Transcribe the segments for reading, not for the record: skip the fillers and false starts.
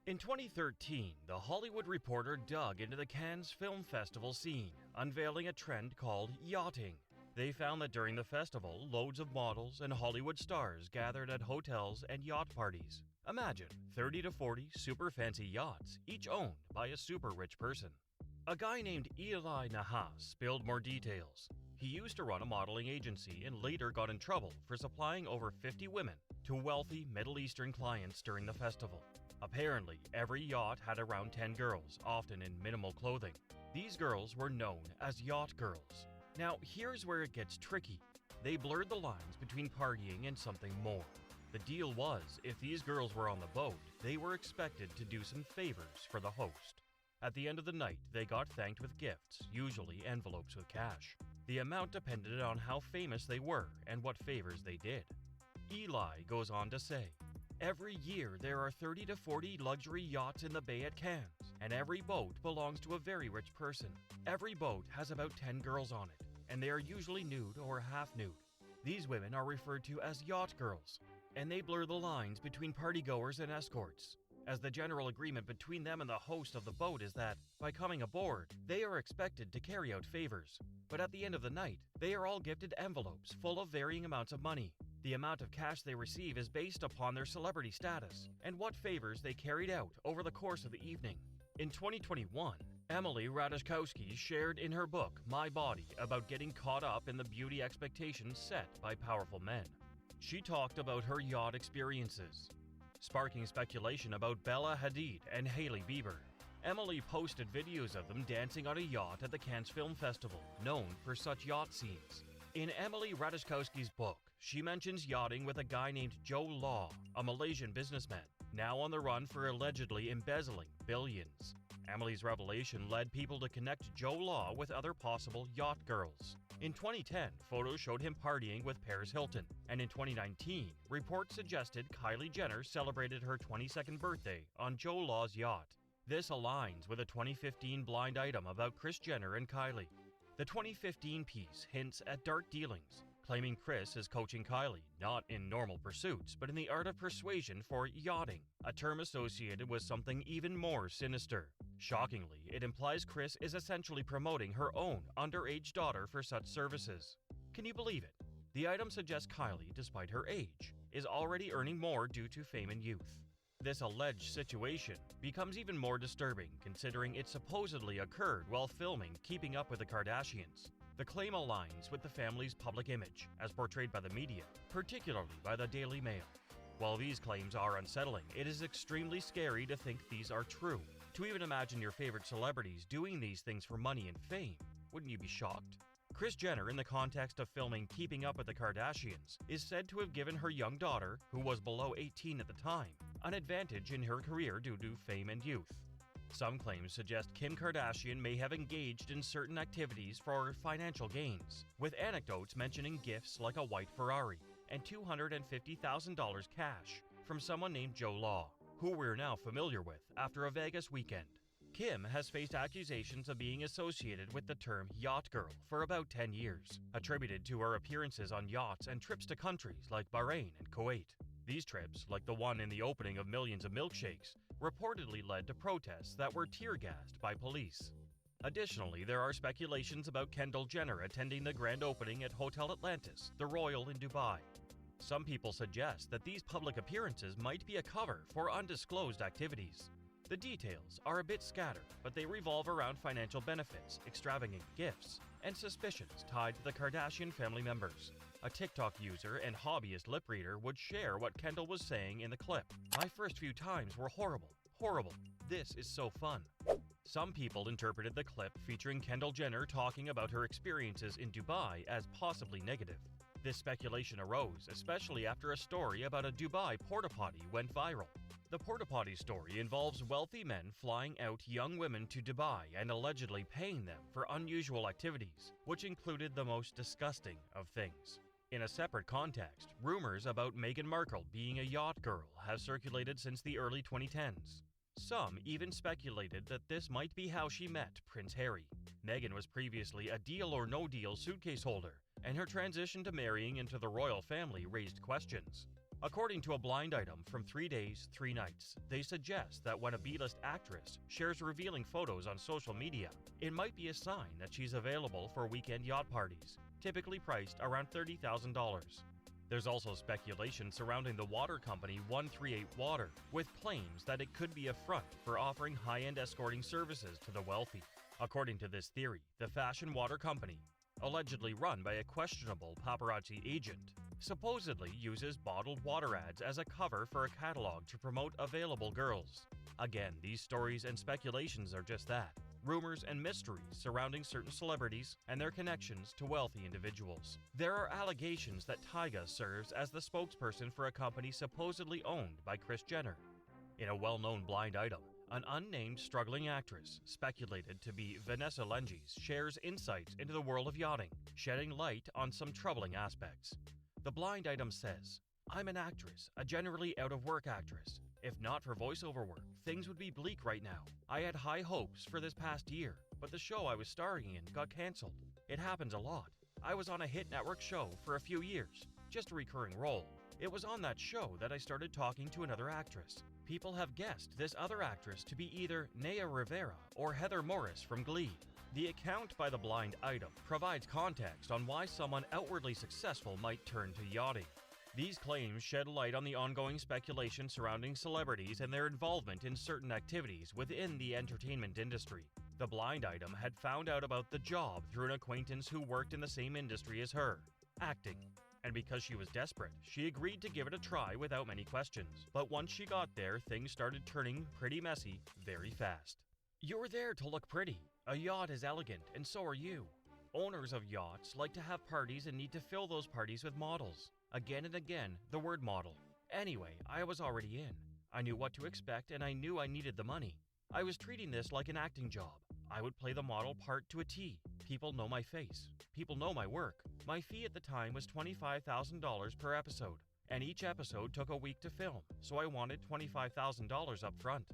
In 2013, the Hollywood Reporter dug into the Cannes Film Festival scene, unveiling a trend called yachting. They found that during the festival, loads of models and Hollywood stars gathered at hotels and yacht parties. Imagine 30 to 40 super fancy yachts, each owned by a super rich person. A guy named Eli Nahas spilled more details. He used to run a modeling agency and later got in trouble for supplying over 50 women to wealthy Middle Eastern clients during the festival. Apparently, every yacht had around 10 girls, often in minimal clothing. These girls were known as yacht girls. Now, here's where it gets tricky. They blurred the lines between partying and something more. The deal was, if these girls were on the boat, they were expected to do some favors for the host. At the end of the night, they got thanked with gifts, usually envelopes with cash. The amount depended on how famous they were and what favors they did. Eli goes on to say, "Every year there are 30 to 40 luxury yachts in the bay at Cannes, and every boat belongs to a very rich person. Every boat has about 10 girls on it, and they are usually nude or half nude. These women are referred to as yacht girls, and they blur the lines between partygoers and escorts, as the general agreement between them and the host of the boat is that, by coming aboard, they are expected to carry out favors. But at the end of the night, they are all gifted envelopes full of varying amounts of money. The amount of cash they receive is based upon their celebrity status and what favors they carried out over the course of the evening." In 2021, Emily Ratajkowski shared in her book My Body about getting caught up in the beauty expectations set by powerful men. She talked about her yacht experiences, sparking speculation about Bella Hadid and Hailey Bieber. Emily posted videos of them dancing on a yacht at the Cannes Film Festival, known for such yacht scenes. In Emily Ratajkowski's book, she mentions yachting with a guy named Joe Law, a Malaysian businessman, now on the run for allegedly embezzling billions. Emily's revelation led people to connect Joe Law with other possible yacht girls. In 2010, photos showed him partying with Paris Hilton, and in 2019, reports suggested Kylie Jenner celebrated her 22nd birthday on Joe Law's yacht. This aligns with a 2015 blind item about Kris Jenner and Kylie. The 2015 piece hints at dark dealings, claiming Kris is coaching Kylie, not in normal pursuits, but in the art of persuasion for yachting, a term associated with something even more sinister. Shockingly, it implies Kris is essentially promoting her own underage daughter for such services. Can you believe it? The item suggests Kylie, despite her age, is already earning more due to fame and youth. This alleged situation becomes even more disturbing considering it supposedly occurred while filming Keeping Up with the Kardashians. The claim aligns with the family's public image, as portrayed by the media, particularly by the Daily Mail. While these claims are unsettling, it is extremely scary to think these are true. To even imagine your favorite celebrities doing these things for money and fame, wouldn't you be shocked? Kris Jenner, in the context of filming Keeping Up with the Kardashians, is said to have given her young daughter, who was below 18 at the time, an advantage in her career due to fame and youth. Some claims suggest Kim Kardashian may have engaged in certain activities for financial gains, with anecdotes mentioning gifts like a white Ferrari and $250,000 cash from someone named Joe Law, who we're now familiar with after a Vegas weekend. Kim has faced accusations of being associated with the term yacht girl for about 10 years, attributed to her appearances on yachts and trips to countries like Bahrain and Kuwait. These trips, like the one in the opening of Millions of Milkshakes, reportedly led to protests that were tear-gassed by police. Additionally, there are speculations about Kendall Jenner attending the grand opening at Hotel Atlantis, the Royal in Dubai. Some people suggest that these public appearances might be a cover for undisclosed activities. The details are a bit scattered, but they revolve around financial benefits, extravagant gifts, and suspicions tied to the Kardashian family members. A TikTok user and hobbyist lip reader would share what Kendall was saying in the clip. "My first few times were horrible. Horrible. This is so fun." Some people interpreted the clip featuring Kendall Jenner talking about her experiences in Dubai as possibly negative. This speculation arose especially after a story about a Dubai porta potty went viral. The porta potty story involves wealthy men flying out young women to Dubai and allegedly paying them for unusual activities, which included the most disgusting of things. In a separate context, rumors about Meghan Markle being a yacht girl have circulated since the early 2010s. Some even speculated that this might be how she met Prince Harry. Meghan was previously a deal-or-no-deal suitcase holder, and her transition to marrying into the royal family raised questions. According to a blind item from 3 Days, 3 Nights, they suggest that when a B-list actress shares revealing photos on social media, it might be a sign that she's available for weekend yacht parties, typically priced around $30,000. There's also speculation surrounding the water company 138 Water, with claims that it could be a front for offering high-end escorting services to the wealthy. According to this theory, the fashion water company, allegedly run by a questionable paparazzi agent, supposedly uses bottled water ads as a cover for a catalog to promote available girls. Again, these stories and speculations are just that, rumors and mysteries surrounding certain celebrities and their connections to wealthy individuals. There are allegations that Tyga serves as the spokesperson for a company supposedly owned by Kris Jenner. In a well-known blind item, an unnamed struggling actress, speculated to be Vanessa Lenges, shares insights into the world of yachting, shedding light on some troubling aspects. The blind item says, "I'm an actress, a generally out-of-work actress. If not for voiceover work, things would be bleak right now. I had high hopes for this past year, but the show I was starring in got cancelled. It happens a lot. I was on a hit network show for a few years, just a recurring role. It was on that show that I started talking to another actress. People have guessed this other actress to be either Naya Rivera or Heather Morris from Glee." The account by the blind item provides context on why someone outwardly successful might turn to yachting. These claims shed light on the ongoing speculation surrounding celebrities and their involvement in certain activities within the entertainment industry. The blind item had found out about the job through an acquaintance who worked in the same industry as her, acting. And because she was desperate, she agreed to give it a try without many questions. But once she got there, things started turning pretty messy very fast. You're there to look pretty. A yacht is elegant, and so are you. Owners of yachts like to have parties and need to fill those parties with models. Again and again, the word model. Anyway, I was already in. I knew what to expect, and I knew I needed the money. I was treating this like an acting job. I would play the model part to a T. People know my face. People know my work. My fee at the time was $25,000 per episode, and each episode took a week to film, so I wanted $25,000 up front.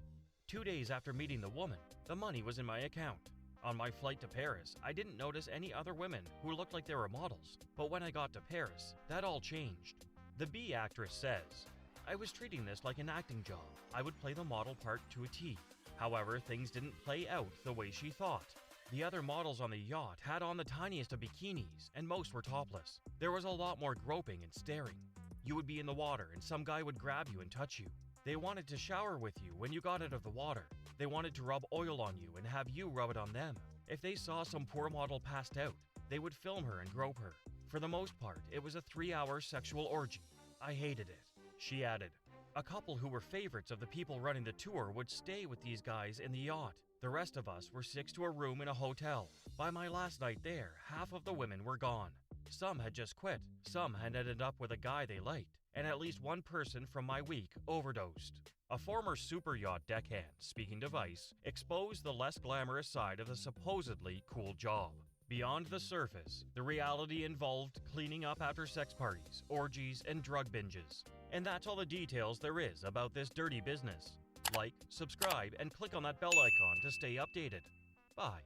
2 days after meeting the woman, the money was in my account. On my flight to Paris, I didn't notice any other women who looked like they were models, but when I got to Paris, that all changed. The B actress says, "I was treating this like an acting job. I would play the model part to a T. However, things didn't play out the way she thought. The other models on the yacht had on the tiniest of bikinis, and most were topless. There was a lot more groping and staring. You would be in the water and some guy would grab you and touch you. They wanted to shower with you when you got out of the water. They wanted to rub oil on you and have you rub it on them. If they saw some poor model passed out, they would film her and grope her. For the most part, it was a 3-hour sexual orgy. I hated it." She added, "A couple who were favorites of the people running the tour would stay with these guys in the yacht. The rest of us were 6 to a room in a hotel. By my last night there, half of the women were gone. Some had just quit, some had ended up with a guy they liked, and at least one person from my week overdosed." A former super yacht deckhand, speaking to Vice, exposed the less glamorous side of the supposedly cool job. Beyond the surface, the reality involved cleaning up after sex parties, orgies, and drug binges. And that's all the details there is about this dirty business. Like, subscribe, and click on that bell icon to stay updated. Bye.